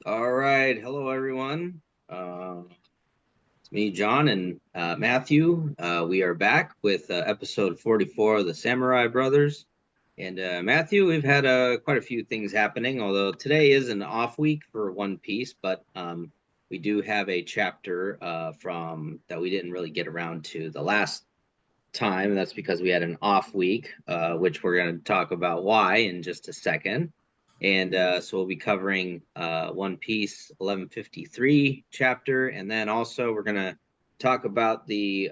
All right. Hello, everyone. It's me, John, and Matthew. We are back with episode 44 of the Samurai Brothers. And Matthew, we've had quite a few things happening, although today is an off week for One Piece, but we do have a chapter from that we didn't really get around to the last time. That's because we had an off week, which we're going to talk about why in just a second. And so we'll be covering One Piece 1153 chapter. And then also we're going to talk about the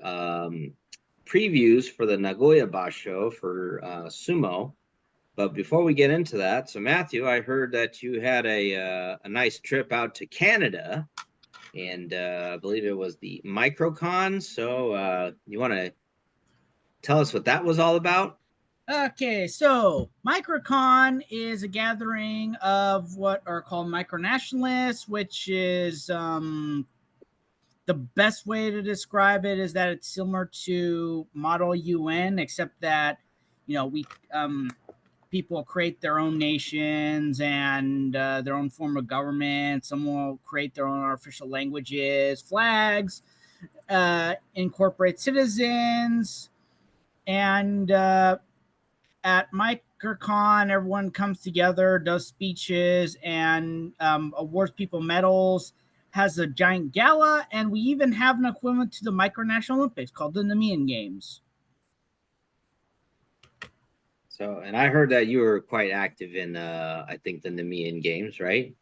previews for the Nagoya Basho for Sumo. But before we get into that, so Matthew, I heard that you had a nice trip out to Canada. And I believe it was the MicroCon. So you want to tell us what that was all about? Okay, so MicroCon is a gathering of what are called micronationalists, which is the best way to describe it is that it's similar to Model UN, except that we people create their own nations and their own form of government. Some will create their own artificial languages, flags, incorporate citizens, and at MicroCon, everyone comes together, does speeches, and awards people medals, has a giant gala, and we even have an equivalent to the Micronational Olympics called the Nemean Games. So, and I heard that you were quite active in, I think, the Nemean Games, right?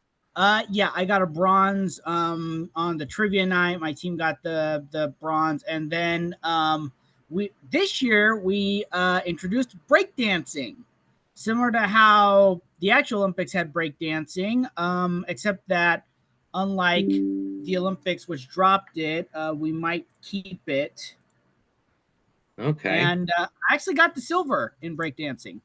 Yeah, I got a bronze on the trivia night. My team got the bronze, and then this year we introduced breakdancing, similar to how the actual Olympics had breakdancing, except that unlike the Olympics, which dropped it, we might keep it. Okay. And I actually got the silver in breakdancing.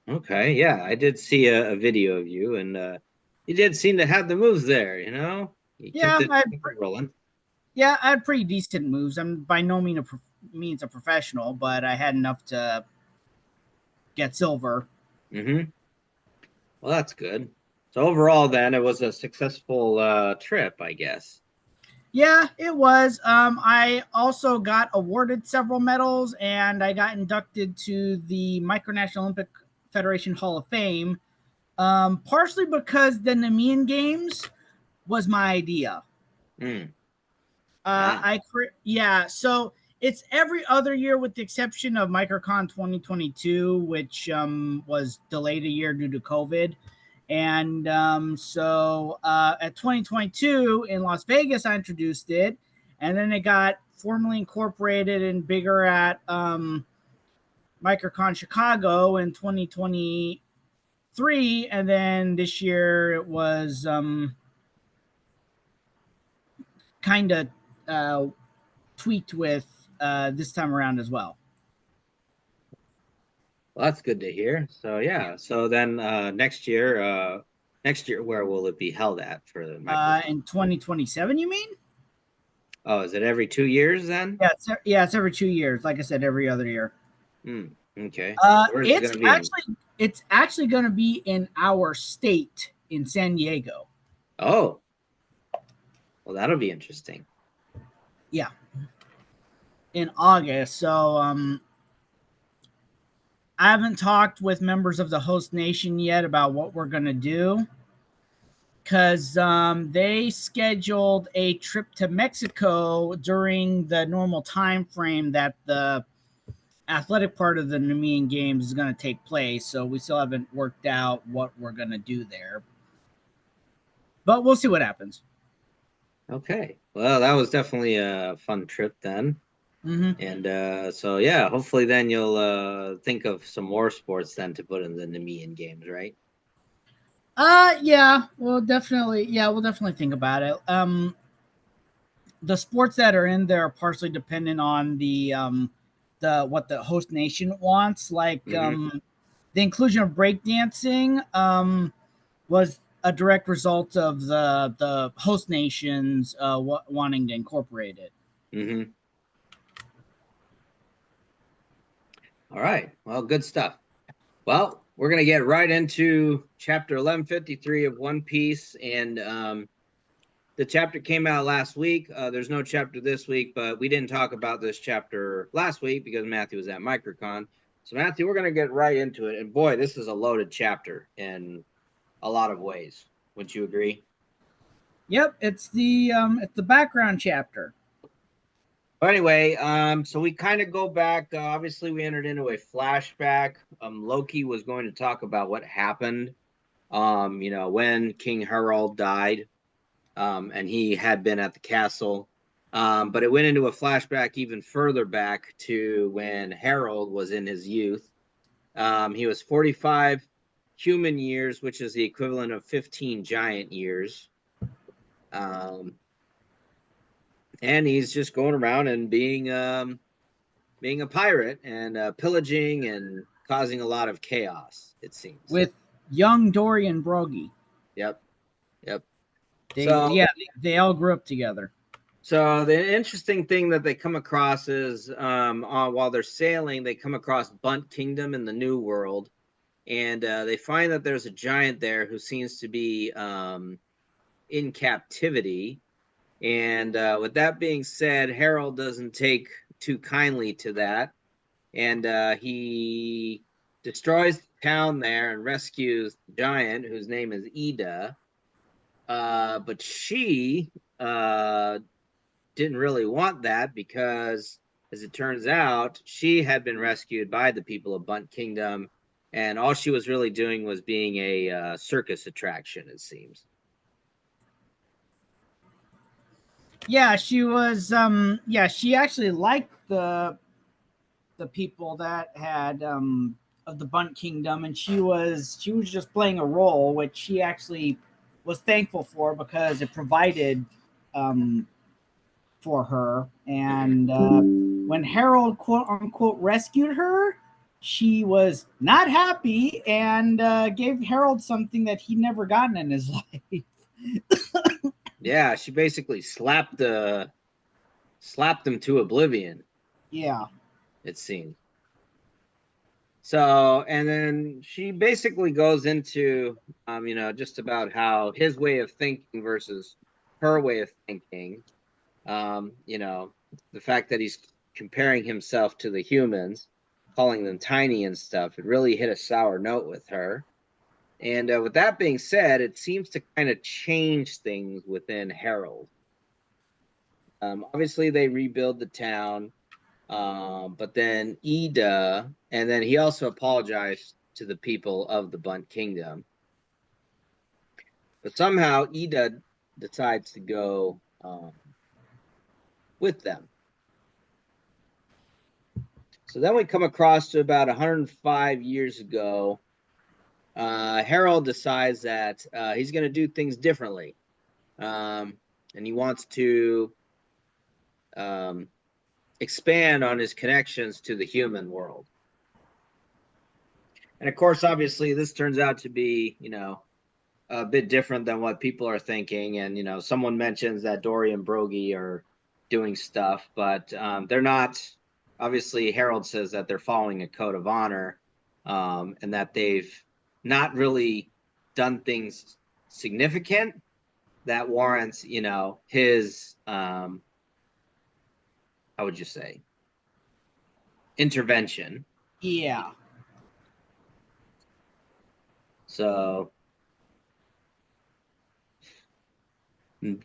Okay. Yeah, I did see a video of you, and you did seem to have the moves there. You Yeah, kept it rolling. Yeah, I had pretty decent moves. I'm by no means a professional, but I had enough to get silver. Mm-hmm. Well, that's good. So overall, then, it was a successful trip, I guess. Yeah, it was. I also got awarded several medals, and I got inducted to the Micronational Olympic Federation Hall of Fame, partially because the Nemean Games was my idea. So it's every other year with the exception of MicroCon 2022, which was delayed a year due to COVID. And so at 2022 in Las Vegas, I introduced it, and then it got formally incorporated and bigger at MicroCon Chicago in 2023, and then this year it was kind of tweaked with this time around as well. Well, that's good to hear. So yeah. So then next year, where will it be held at for the In 2027, you mean? Oh, is it every 2 years then? It's every 2 years. Like I said, every other year. Okay. It's actually going to be in our state in San Diego. Oh, well, that'll be interesting. Yeah, in August. So I haven't talked with members of the host nation yet about what we're going to do, because they scheduled a trip to Mexico during the normal time frame that the athletic part of the Nemean Games is going to take place. So we still haven't worked out what we're going to do there, but we'll see what happens. Okay. Well, that was definitely a fun trip then. Mm-hmm. And so, yeah, hopefully then you'll think of some more sports then to put in the Nemean Games, right? Yeah, we'll definitely think about it. The sports that are in there are partially dependent on the what the host nation wants. Like the inclusion of breakdancing was a direct result of the host nations wanting to incorporate it. Mm-hmm. All right. Well, good stuff. Well, we're going to get right into chapter 1153 of One Piece. And the chapter came out last week. There's no chapter this week, but we didn't talk about this chapter last week because Matthew was at MicroCon. So, Matthew, we're going to get right into it. And boy, this is a loaded chapter in a lot of ways. Wouldn't you agree? Yep, it's the background chapter. But anyway, so we kind of go back. Obviously, we entered into a flashback. Loki was going to talk about what happened, when King Harold died, and he had been at the castle. But it went into a flashback even further back to when Harold was in his youth. He was 45 human years, which is the equivalent of 15 giant years. And he's just going around and being a pirate and pillaging and causing a lot of chaos, it seems. With young Dorian Broggy. Yep. They all grew up together. So the interesting thing that they come across is while they're sailing, they come across Bunt Kingdom in the New World. And they find that there's a giant there who seems to be in captivity. And with that being said, Harold doesn't take too kindly to that. And he destroys the town there and rescues the giant, whose name is Ida. But she didn't really want that because, as it turns out, she had been rescued by the people of Bunt Kingdom. And all she was really doing was being a circus attraction, it seems. Yeah, she was. She actually liked the people that had of the Bunt Kingdom, and she was just playing a role, which she actually was thankful for because it provided for her. And when Harold quote unquote rescued her, she was not happy and gave Harold something that he'd never gotten in his life. Yeah, she basically slapped him to oblivion. Yeah. It seemed. So, and then she basically goes into, just about how his way of thinking versus her way of thinking. The fact that he's comparing himself to the humans, calling them tiny and stuff, it really hit a sour note with her. And with that being said, it seems to kind of change things within Harold. Obviously, they rebuild the town, but then Ida, and then he also apologized to the people of the Bunt Kingdom. But somehow Ida decides to go with them. So then we come across to about 105 years ago. Harold decides that he's going to do things differently. And he wants to expand on his connections to the human world. And of course, obviously, this turns out to be, a bit different than what people are thinking. And, someone mentions that Dory and Broggy are doing stuff, but they're not. Obviously, Harold says that they're following a code of honor and that they've not really done things significant that warrants, his, how would you say, intervention. Yeah. So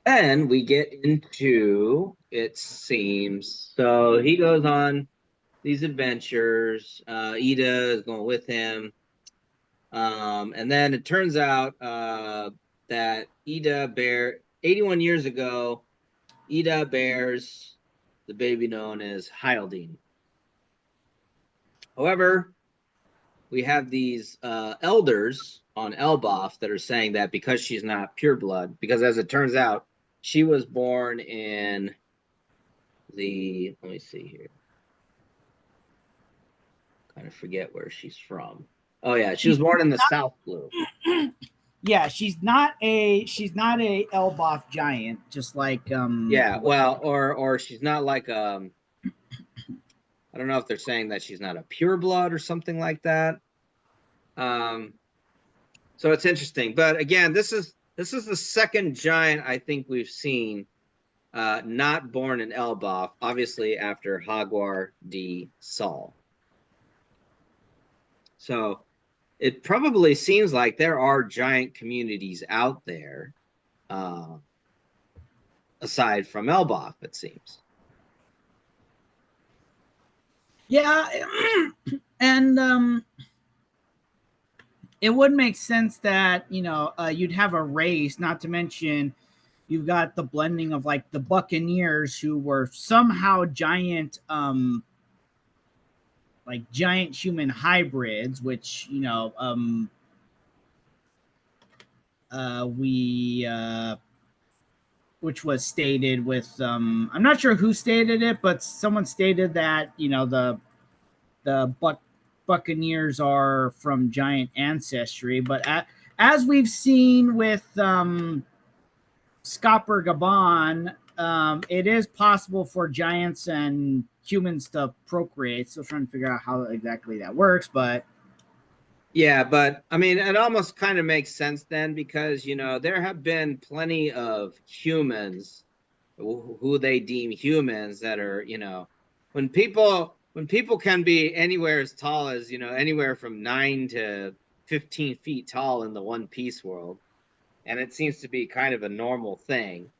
then we get into, it seems, so he goes on these adventures. Ida is going with him. And then it turns out that 81 years ago, Ida bears the baby known as Hildine. However, we have these elders on Elbaf that are saying that because she's not pure blood, because as it turns out, she was born in let me see here. Kind of forget where she's from. Oh yeah, she was born in the South Blue. Yeah, she's not a Elbaf giant, just like or she's not like I don't know if they're saying that she's not a pure blood or something like that. So it's interesting. But again, this is the second giant I think we've seen not born in Elbaf, obviously after Hagwar D. Sol. So it probably seems like there are giant communities out there aside from Elbaf, it seems. Yeah, and it would make sense that you'd have a race. Not to mention, you've got the blending of like the Buccaneers, who were somehow giant, like giant human hybrids, which we which was stated with I'm not sure who stated it, but someone stated that the Buccaneers are from giant ancestry. But as we've seen with Scopper Gabon, it is possible for giants and humans to procreate. Still trying to figure out how exactly that works, but yeah, but I mean, it almost kind of makes sense then, because there have been plenty of humans who they deem humans that are when people can be anywhere as tall as anywhere from 9 to 15 feet tall in the One Piece world, and it seems to be kind of a normal thing.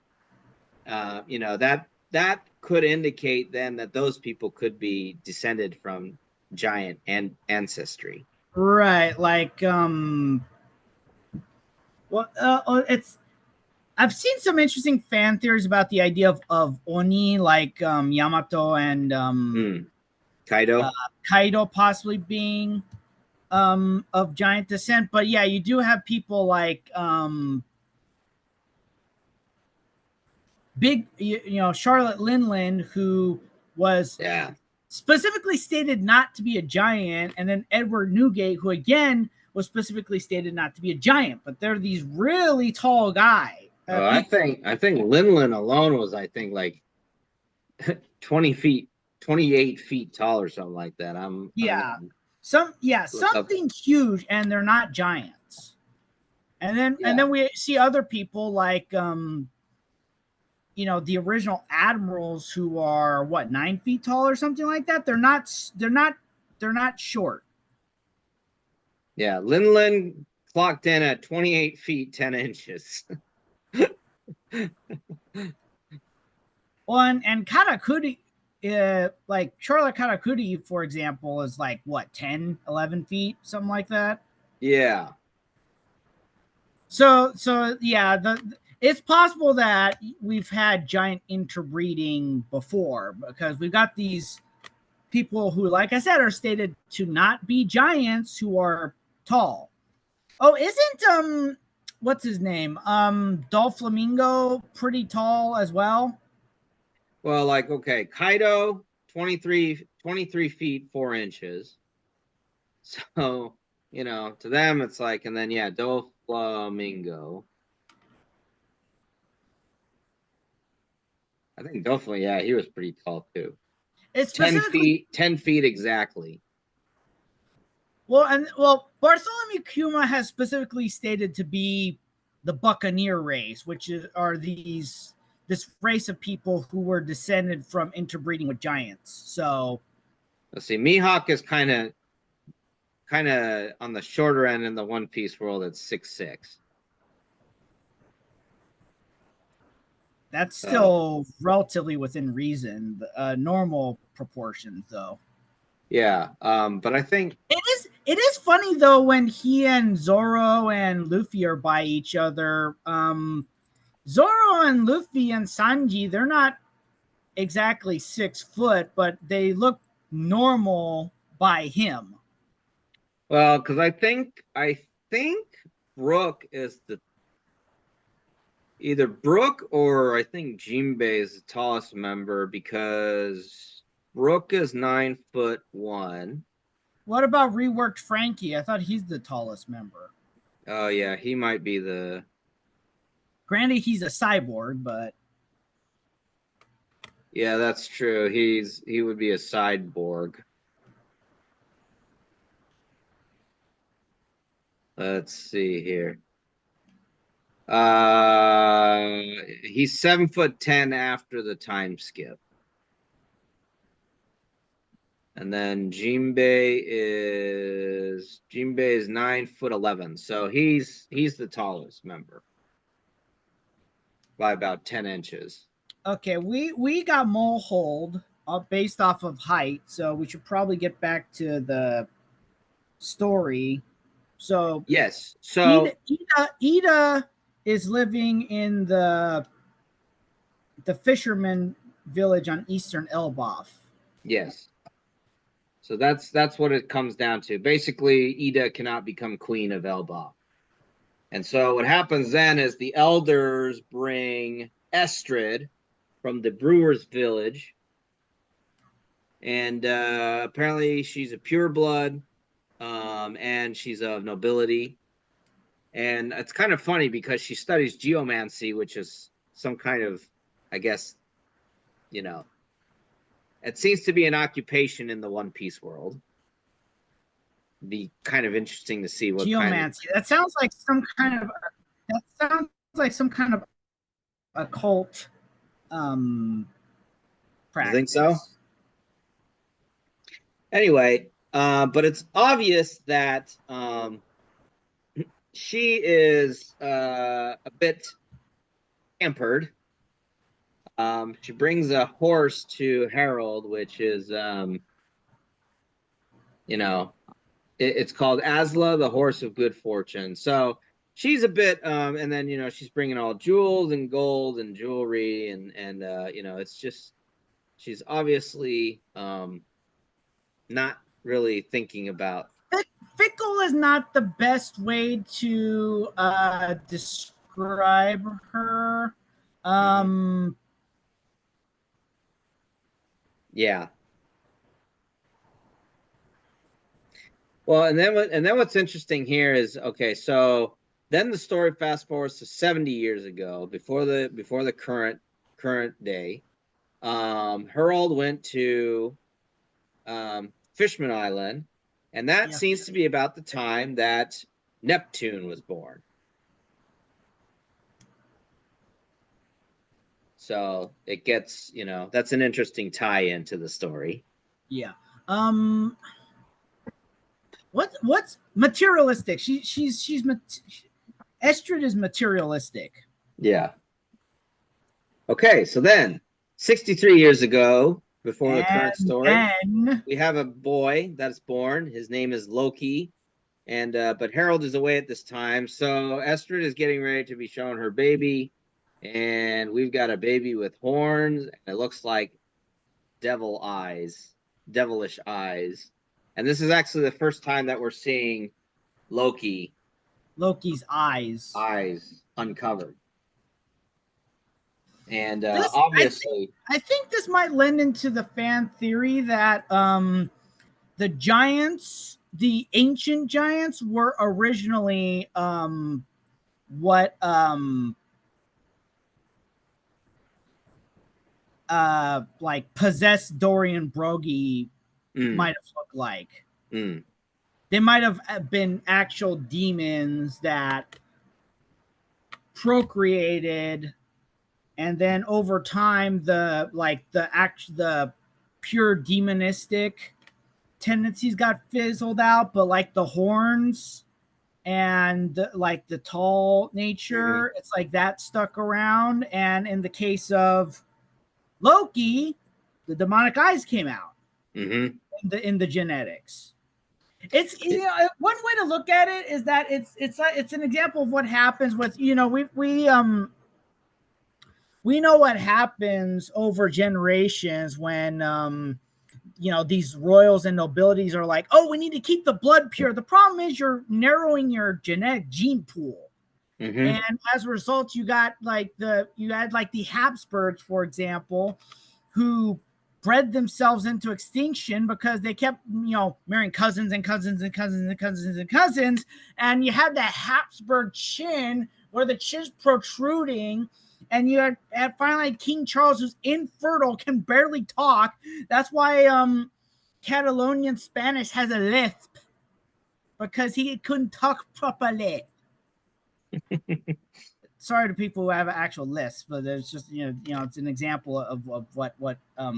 That could indicate then that those people could be descended from giant and ancestry. right, like well, it's I've seen some interesting fan theories about the idea of Oni, like Yamato and uh, Kaido. Kaido possibly being of giant descent. But yeah, you do have people like Charlotte Linlin, who was Yeah. specifically stated not to be a giant, and then Edward Newgate, who again was specifically stated not to be a giant, but they're these really tall guys. I think Linlin alone was, I think, like 20 feet, 28 feet tall or something like that. I'm Yeah, gonna look up. something huge, and they're not giants. And Yeah. then we see other people like the original admirals, who are what, 9 feet tall or something like that. They're not short. Yeah. Linlin clocked in at 28 feet 10 inches. Well, and Katakuri, like Charlotte Katakuri, for example, is like what, 10, 11 feet, something like that. Yeah. So yeah, it's possible that we've had giant interbreeding before, because we've got these people who, like I said, are stated to not be giants, who are tall. Oh, isn't what's his name? Doflamingo pretty tall as well? Well, like, okay, Kaido, 23 feet 4 inches. So, to them it's like, and then yeah, Doflamingo. I think Doflamingo, yeah, he was pretty tall too. It's 10 specifically feet, 10 feet exactly. well, Bartholomew Kuma has specifically stated to be the Buccaneer race, which are this race of people who were descended from interbreeding with giants. So Let's see, Mihawk is kind of on the shorter end in the One Piece world at 6'6". that's So still relatively within reason, normal proportions, though. yeah, but I think It is funny though when he and Zoro and Luffy are by each other. Zoro and Luffy and Sanji, they're not exactly 6 foot, but they look normal by him. well, because I think Brook is the either Brook or I think Jinbei is the tallest member, because Brook is 9'1". What about reworked Frankie? I thought he's the tallest member. Oh yeah, he might be the Granted, he's a cyborg, but yeah, that's true. He would be a cyborg. Let's see here. He's 7'10" after the time skip. And then Jinbei is 9'11". So he's the tallest member by about 10 inches. Okay, we got mole hold based off of height, so we should probably get back to the story. So yes, so Ida is living in the fisherman village on Eastern Elbaf. Yes. So that's what it comes down to. Basically, Ida cannot become queen of Elbaf. And so what happens then is the elders bring Estrid from the brewer's village. And apparently she's a pure blood, and she's of nobility. And it's kind of funny because she studies geomancy, which is some kind of, I guess, it seems to be an occupation in the One Piece world. Be kind of interesting to see what geomancy. That sounds like some kind of occult practice. You think so? Anyway, but it's obvious that she is a bit pampered. She brings a horse to Harold, which is, it's called Asla, the horse of good fortune. So she's a bit, and then, she's bringing all jewels and gold and jewelry, and it's just, she's obviously not really thinking about. Fickle is not the best way to describe her. Yeah. Well, and then what's interesting here is, okay, so then the story fast forwards to 70 years ago, before the current day. Harold went to Fishman Island, and that seems to be about the time that Neptune was born. So it gets, that's an interesting tie-in to the story. Yeah. What's materialistic? She's Estrid is materialistic. Yeah. Okay, so then 63 years ago, before the current story, we have a boy that's born. His name is Loki, and but Harold is away at this time, so Estrid is getting ready to be shown her baby, and we've got a baby with horns, and it looks like devilish eyes. And this is actually the first time that we're seeing Loki's eyes uncovered. And obviously, I think this might lend into the fan theory that the giants, the ancient giants, were originally what like possessed Dorian Broggy might have looked like. They might have been actual demons that procreated, and then over time the pure demonistic tendencies got fizzled out, but like the horns and like the tall nature, it's like that stuck around. And in the case of Loki, the demonic eyes came out in the genetics. It's one way to look at it is that it's an example of what happens with we know what happens over generations when these royals and nobilities are like, oh, we need to keep the blood pure. The problem is you're narrowing your genetic gene pool. And as a result, you had the Habsburgs, for example, who bred themselves into extinction because they kept, marrying cousins and cousins and cousins and cousins and cousins. And you have that Habsburg chin where the chin's protruding. And you had finally King Charles, who's infertile, can barely talk. That's why Catalonian Spanish has a lisp. because he couldn't talk properly. Sorry to people who have actual lists, but there's just it's an example of what of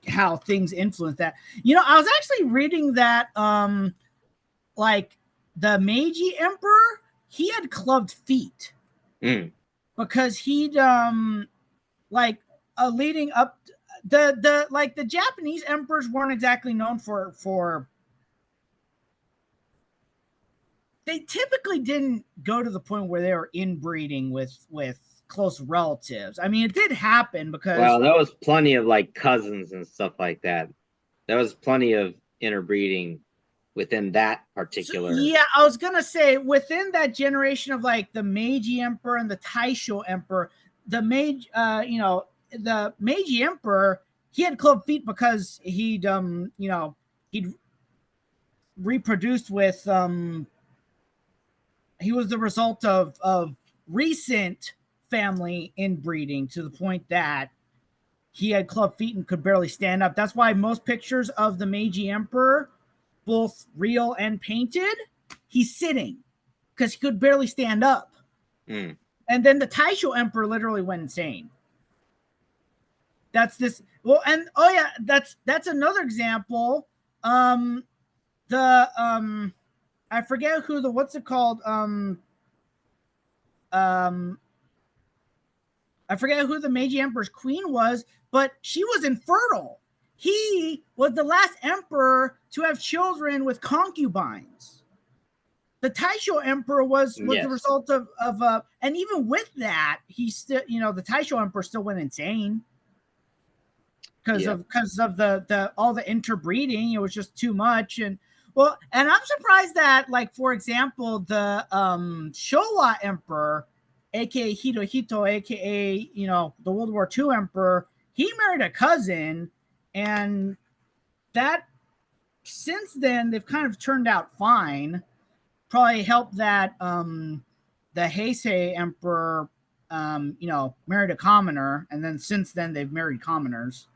how things influence that. I was actually reading that like the Meiji Emperor, he had clubbed feet because he'd leading up the Japanese emperors weren't exactly known for they typically didn't go to the point where they were inbreeding with close relatives. I mean, it did happen because there was plenty of like cousins and stuff like that. There was plenty of interbreeding within that particular. Yeah, I was gonna say within that generation of like the Meiji Emperor and the Taisho Emperor, the Meiji Emperor, he had club feet because he'd reproduced with he was the result of recent family inbreeding to the point that he had club feet and could barely stand up. That's why most pictures of the Meiji Emperor, both real and painted, he's sitting because he could barely stand up. And then the Taisho Emperor literally went insane. That's this. Well, and that's another example. I forget who the what's it called? I forget who the Meiji Emperor's queen was, but she was infertile. He was the last emperor to have children with concubines. The Taisho Emperor was the result of and even with that, he still, the Taisho Emperor still went insane because of the all the interbreeding. It was just too much. And I'm surprised that, like, for example, the Showa Emperor, aka Hirohito, aka the World War II Emperor, he married a cousin, and that since then they've kind of turned out fine. Probably helped that the Heisei Emperor married a commoner, and then since then they've married commoners.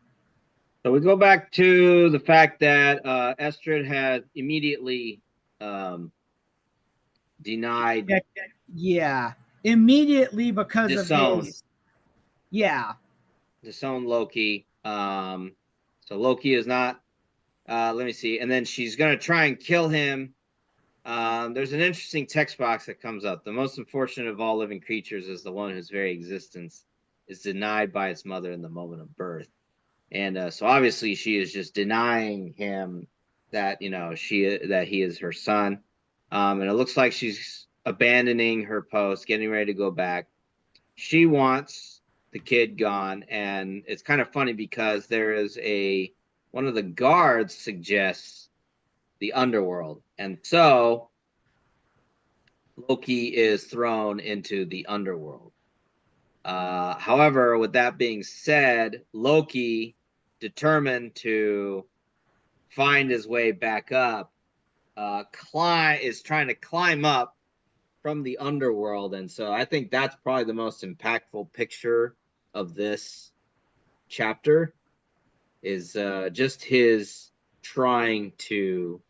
So we go back to the fact that Estrid had immediately denied. Yeah, immediately because disowned. of his. Yeah. Disowned Loki. So Loki is not. Let me see. And then she's going to try and kill him. There's an interesting text box that comes up. The most unfortunate of all living creatures is the one whose very existence is denied by its mother in the moment of birth. And so obviously she is just denying him that, that he is her son. And it looks like she's abandoning her post, getting ready to go back. She wants the kid gone. And it's kind of funny because there is one of the guards suggests the underworld. And so Loki is thrown into the underworld. However, with that being said, Loki, determined to find his way back up, is trying to climb up from the underworld. And so I think that's probably the most impactful picture of this chapter is just his trying to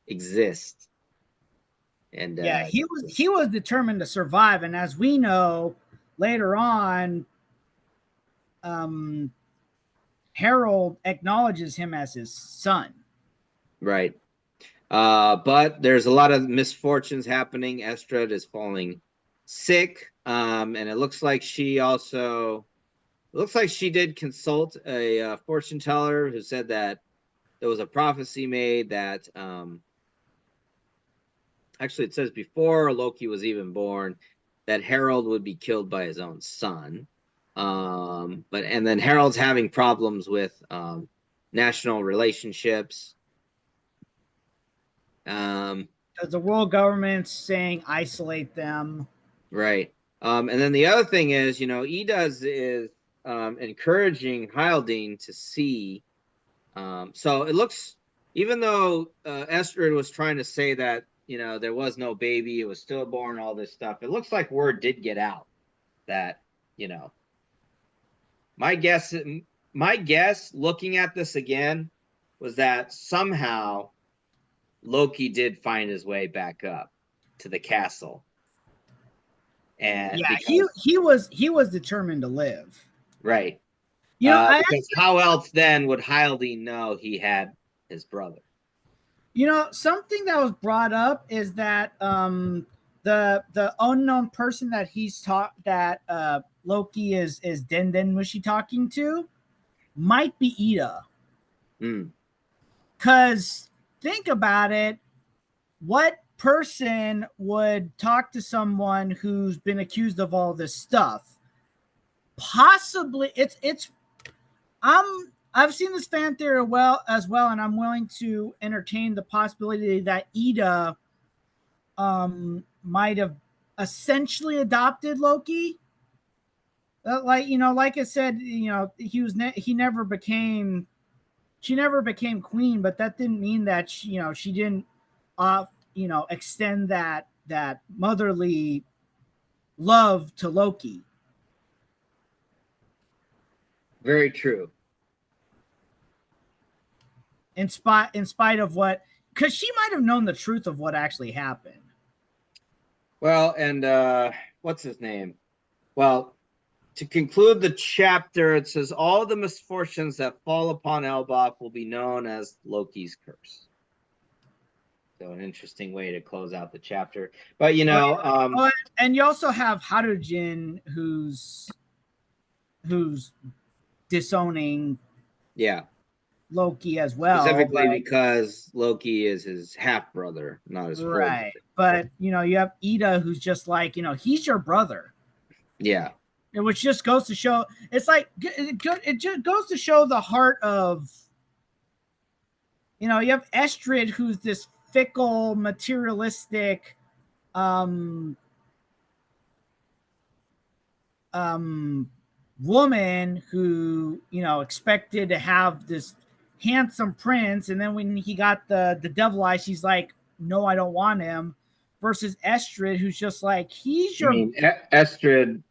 exist. And he was determined to survive, and as we know later on, Harold acknowledges him as his son. Right. But there's a lot of misfortunes happening. Estrid is falling sick. And it looks like she did consult a fortune teller who said that there was a prophecy made that actually it says before Loki was even born that Harold would be killed by his own son. And then Harold's having problems with national relationships. Because the world government's saying isolate them. Right. And then the other thing is, Edaz is encouraging Hilding to see. So it looks, even though Estrid was trying to say that, there was no baby, it was stillborn, all this stuff, it looks like word did get out that, my guess looking at this again was that somehow Loki did find his way back up to the castle. And Yeah, because he was determined to live. right. You know, Because how else then would Hilding know he had his brother? You know, something that was brought up is that the unknown person that he's taught that Loki is Den Mushi talking to might be Ida. Cause think about it, what person would talk to someone who's been accused of all this stuff? Possibly it's I've seen this fan theory as well, and I'm willing to entertain the possibility that Ida might have essentially adopted Loki. Like like I said, he never became she never became queen, but that didn't mean that she didn't extend that motherly love to Loki. Very true. In spite of what, because she might have known the truth of what actually happened. Well, and what's his name? Well, to conclude the chapter, it says all the misfortunes that fall upon Elbaf will be known as Loki's curse. So an interesting way to close out the chapter. But and you also have Harujin, who's disowning Loki as well, specifically because Loki is his half brother, not his full brother. But you have Ida, who's just like, he's your brother. Yeah. Which just goes to show, it's like it just goes to show the heart of, you have Estrid, who's this fickle, materialistic, woman who expected to have this handsome prince, and then when he got the devil eye, she's like, no, I don't want him. Versus Estrid, who's just like, he's your Estrid,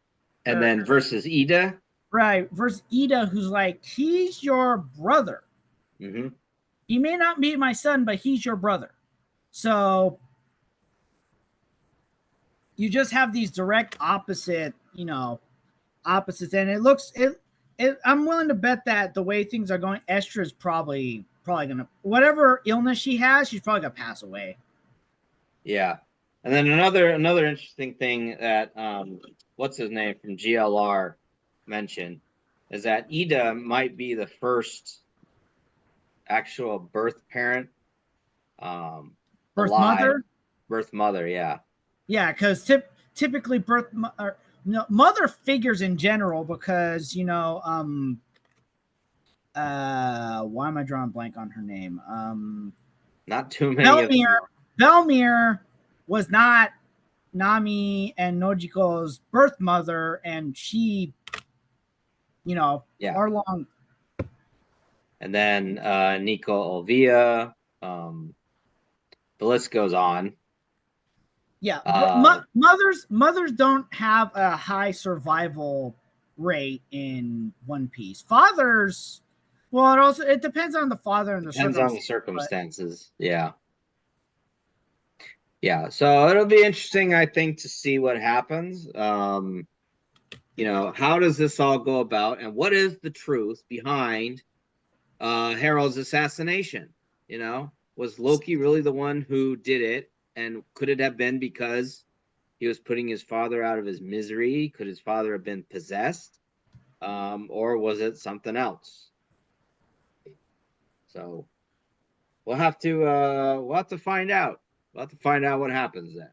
and then versus Ida, right? Versus Ida, who's like, he's your brother. Mm-hmm. He may not be my son, but he's your brother. So you just have these direct opposites, and it looks I'm willing to bet that the way things are going, Esther is probably gonna, whatever illness she has, she's probably gonna pass away. Yeah. And then another interesting thing that what's his name from GLR mentioned is that Ida might be the first actual birth parent, birth mother, yeah, because typically mother figures in general, because why am I drawing blank on her name? Not too many. Belmir was not Nami and Nojiko's birth mother, and she, are long. And then Nico Olvia, the list goes on. Yeah, mothers don't have a high survival rate in One Piece. Fathers, well, it depends on the father and the circumstances. Yeah. So it'll be interesting, I think, to see what happens. How does this all go about, and what is the truth behind Harold's assassination? Was Loki really the one who did it? And could it have been because he was putting his father out of his misery? Could his father have been possessed? Or was it something else? So we'll have to find out. We'll have to find out what happens then.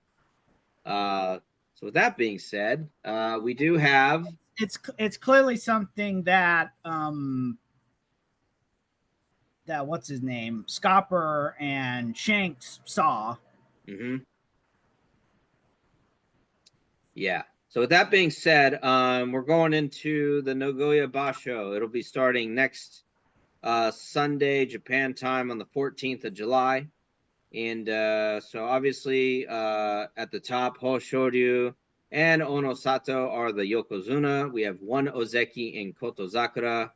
So with that being said, we do have it's clearly something that that what's his name, Scopper and Shanks saw. Mm-hmm. Yeah. So with that being said, we're going into the Nagoya Basho. It'll be starting next Sunday, Japan time, on the 14th of July. And so obviously at the top, Hoshoryu and Onosato are the Yokozuna. We have one Ozeki in Kotozakura.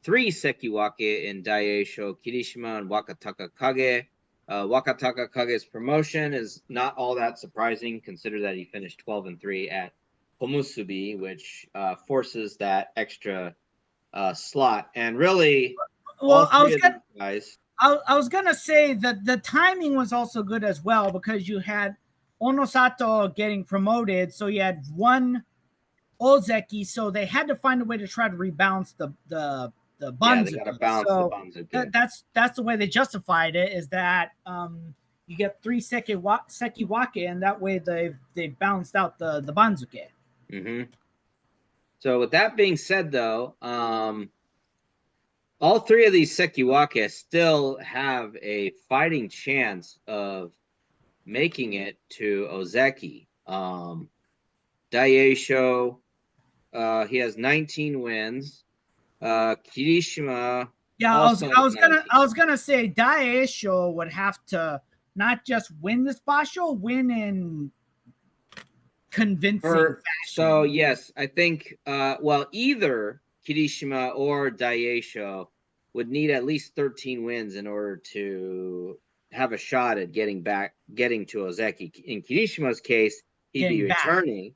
3 Sekiwake in Daieisho, Kirishima, and Wakataka Kage. Wakataka Kage's promotion is not all that surprising, consider that he finished 12-3 at Komusubi, which forces that extra slot. And really, all Well, three of these guys. I was gonna say that the timing was also good as well because you had Onosato getting promoted, so you had one Ozeki, so they had to find a way to try to rebalance the Banzuke. Yeah, they got to balance so the Banzuke. That's the way they justified it, is that you get 3 Sekiwake, and that way they balanced out the Banzuke. Mm-hmm. So with that being said, though, all 3 of these Sekiwake still have a fighting chance of making it to Ozeki. Daieisho, he has 19 wins. Kirishima. Yeah, also I was gonna say Daieisho would have to not just win this Basho, win in convincing fashion. So yes, I think either Kirishima or Daieisho would need at least 13 wins in order to have a shot at getting to Ozeki. In Kirishima's case, he'd be returning.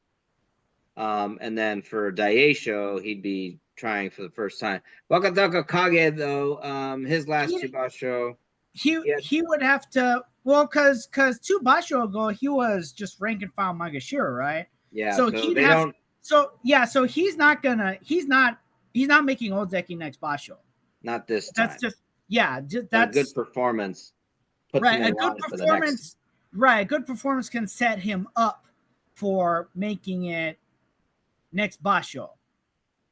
And then for Daieisho, he'd be trying for the first time. Wakataka Kage, though, his last 2 Basho, he would have to, well, because 2 Basho ago he was just rank and file Magashira, right? Yeah. So he'd have. So he's not making Ozeki next Basho. Not this time. That's just that's a good performance. Right, a good performance. Right, a good performance can set him up for making it next Basho.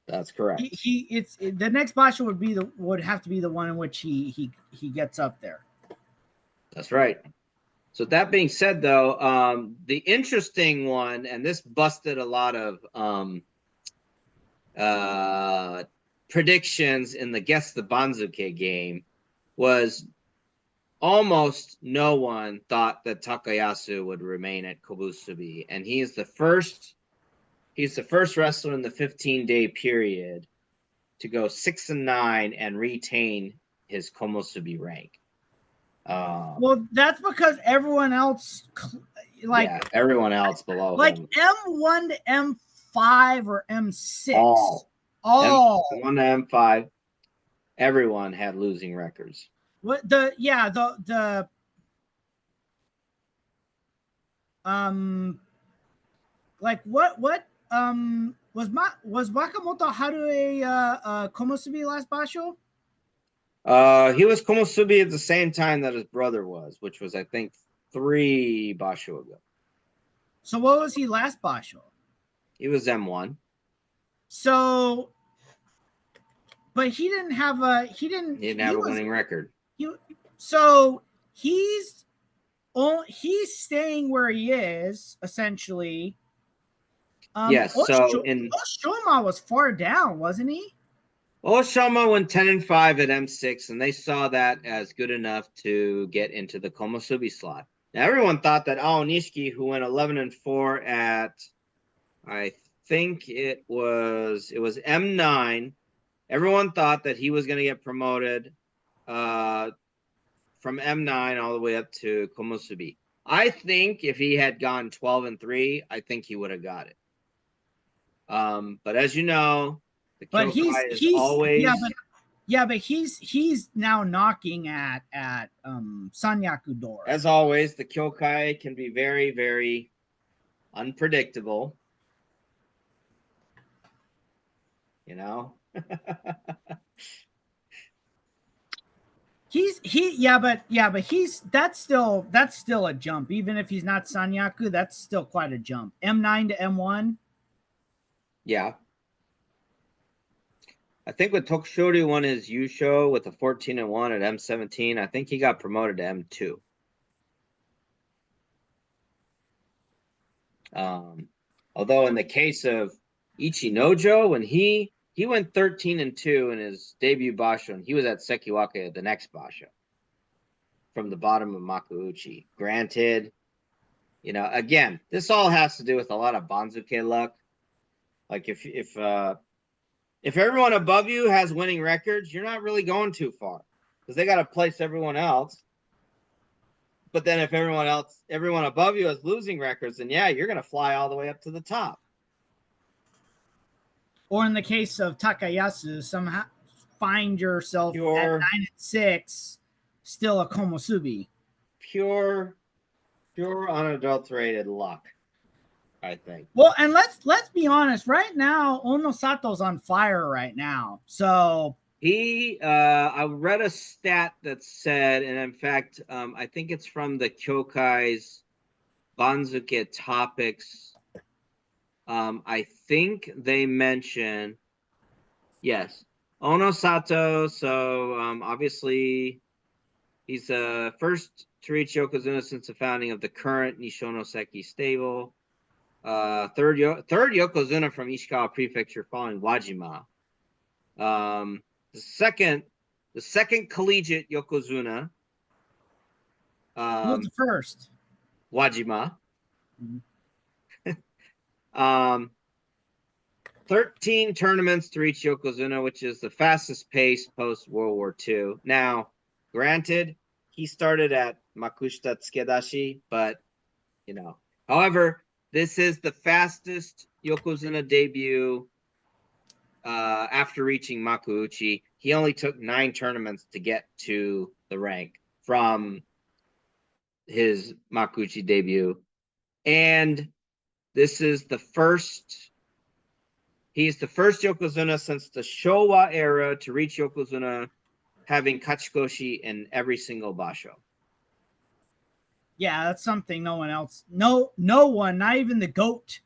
That's correct. The next Basho would have to be the one in which he gets up there. That's right. So that being said, though, the interesting one, and this busted a lot of predictions in the Guess the Banzuke game, was almost no one thought that Takayasu would remain at Komusubi, and he's the first wrestler in the 15-day period to go 6-9 and retain his Komusubi rank. Well, that's because everyone else, everyone else below him, M1 to M5 or M6, all M1 to M5, everyone had losing records. What was Wakamoto Haru a Komusubi last Basho? He was Komusubi at the same time that his brother was, which was, I think, 3 Basho ago. So what was he last Basho? He was M1. So, but he didn't have a winning record. So he's staying where he is, essentially. Yes. Oshoma was far down, wasn't he? Oshoma went 10-5 at M6, and they saw that as good enough to get into the Komusubi slot. Now, everyone thought that Nishiki, who went 11-4 at, I think it was M9. Everyone thought that he was going to get promoted from M9 all the way up to Komusubi. I think if he had gone 12-3, I think he would have got it. But as you know, the Kyokai is always. But he's now knocking at Sanyaku door. As always, the Kyokai can be very, very unpredictable. You know. That's still a jump. Even if he's not Sanyaku, that's still quite a jump. M9 to M1. Yeah. I think when Tokushori won his Yusho with a 14-1 at M17, I think he got promoted to M2. Although in the case of Ichinojo, when he went 13-2 in his debut Basho, and he was at Sekiwake the next Basho from the bottom of Makuuchi. Granted, again, this all has to do with a lot of Banzuke luck. Like if if everyone above you has winning records, you're not really going too far because they got to place everyone else. But then if everyone above you has losing records, then yeah, you're going to fly all the way up to the top. Or in the case of Takayasu, somehow find yourself at 9-6, still a Komusubi. Pure unadulterated luck, I think. Well, and let's be honest. Right now, Onosato's on fire right now. So I read a stat that said, and in fact, I think it's from the Kyokai's Banzuke topics. I think they mention, yes, Onosato. So obviously, he's the first to reach Yokozuna since the founding of the current Nishonoseki stable. Third Yokozuna from Ishikawa Prefecture following Wajima. The second collegiate Yokozuna. Who was the first? Wajima. 13 tournaments to reach Yokozuna, which is the fastest pace post World War II. Now, granted, he started at Makushita Tsukedashi, but however, this is the fastest Yokozuna debut after reaching Makuuchi. He only took 9 tournaments to get to the rank from his Makuuchi debut. And this is the first, he's the first Yokozuna since the Showa era to reach Yokozuna, having Kachikoshi in every single Basho. Yeah, that's something no one else, no one, not even the GOAT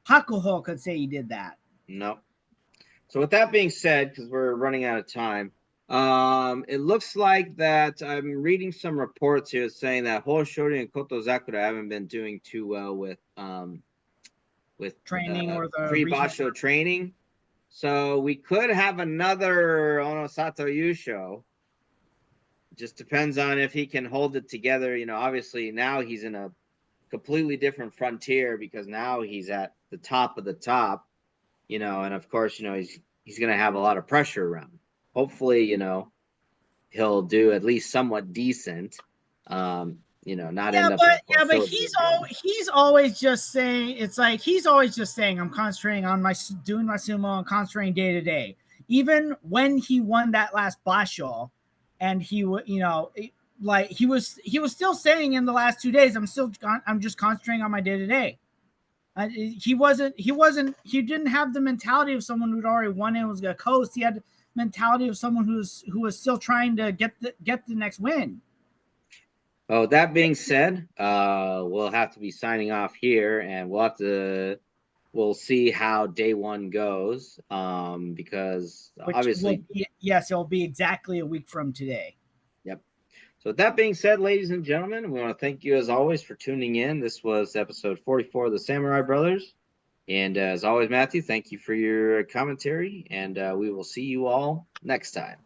Hakuho could say he did that. No. So with that being said, because we're running out of time, it looks like that I'm reading some reports here saying that Hoshori and Kotozakura haven't been doing too well with training or the free Basho training. So we could have another Onosato Yu show. Just depends on if he can hold it together. Obviously now he's in a completely different frontier because now he's at the top of the top, and of course, he's going to have a lot of pressure around him. Hopefully, he'll do at least somewhat decent. Not end up. But he's always just saying, it's like he's always just saying, I'm concentrating on doing my sumo and concentrating day to day. Even when he won that last Basho, and he was still saying in the last 2 days, I'm just concentrating on my day to day. He didn't have the mentality of someone who'd already won and was gonna coast. He had the mentality of someone who was still trying to get the next win. Oh, that being said, we'll have to be signing off here, and we'll see how day 1 goes, because obviously, it'll be exactly a week from today. Yep. So with that being said, ladies and gentlemen, we want to thank you as always for tuning in. This was episode 44 of the Samurai Brothers. And as always, Matthew, thank you for your commentary, and we will see you all next time.